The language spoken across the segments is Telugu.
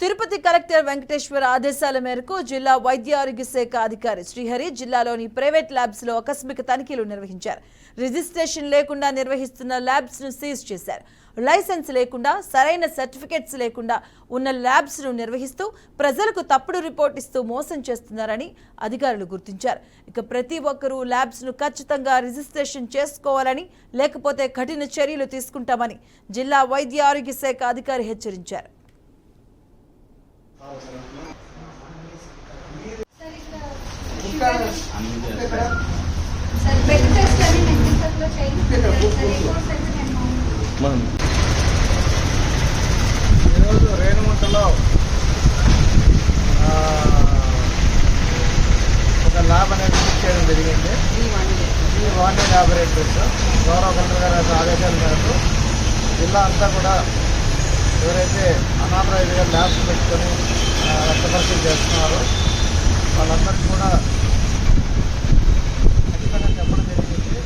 తిరుపతి కలెక్టర్ వెంకటేశ్వర ఆదేశాల మేరకు జిల్లా వైద్య ఆరోగ్య శాఖ అధికారి శ్రీహరి జిల్లాలోని ప్రైవేట్ ల్యాబ్స్ లో ఆకస్మిక తనిఖీలు నిర్వహించారు. రిజిస్ట్రేషన్ లేకుండా నిర్వహిస్తున్న ల్యాబ్స్ ను సీజ్ చేశారు. లైసెన్స్ లేకుండా సరైన సర్టిఫికెట్స్ లేకుండా ఉన్న ల్యాబ్స్ ను నిర్వహిస్తూ ప్రజలకు తప్పుడు రిపోర్ట్ ఇస్తూ మోసం చేస్తున్నారని అధికారులు గుర్తించారు. ఇక ప్రతి ఒక్కరూ ల్యాబ్స్ ను ఖచ్చితంగా రిజిస్ట్రేషన్ చేసుకోవాలని, లేకపోతే కఠిన చర్యలు తీసుకుంటామని జిల్లా వైద్య ఆరోగ్య శాఖ అధికారి హెచ్చరించారు. ఈరోజు రేణుగుంటలో ఒక ల్యాబ్ అనేది బుక్ చేయడం జరిగింది. ఈ వాణి ల్యాబొరేటరీస్ గౌరవ కలెక్టర్ గారి ఆదేశాల మేరకు జిల్లా అంతా కూడా ఎవరైతే అనాథరైజ్గా ల్యాబ్స్ పెట్టుకొని రక్త పరీక్షలు చేస్తున్నారో వాళ్ళందరికీ కూడా ఖచ్చితంగా చెప్పడం జరిగింది.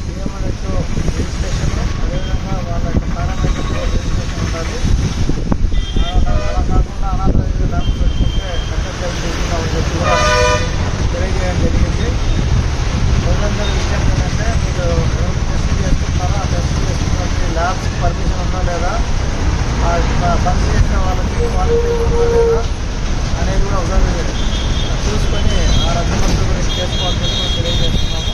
డిఎంఎన్హెచ్ఓ రిజిస్ట్రేషన్, అదేవిధంగా వాళ్ళ యొక్క పారామెడికల్ రిజిస్ట్రేషన్ ఉండాలి. అలా కాకుండా అనాథరైజ్గా ల్యాబ్స్ పెట్టుకుంటే కట్టెలు తీసుకున్నా అని చెప్పి కూడా తెలియజేయడం జరిగింది. ప్రజలందరూ విషయం ఏంటంటే మీరు ఎవరు టెస్టులు చేస్తున్నారో ఆ టెస్టులు చేస్తున్నటువంటి ల్యాబ్స్ పర్మిషన్ ఉందా లేదా, పని చేసిన వాళ్ళకి ఉందా లేదా అనేది కూడా ఒకసారి చూసుకొని ఆ రకమైన చేసుకోవాలని చెప్పి తెలియజేస్తున్నాము.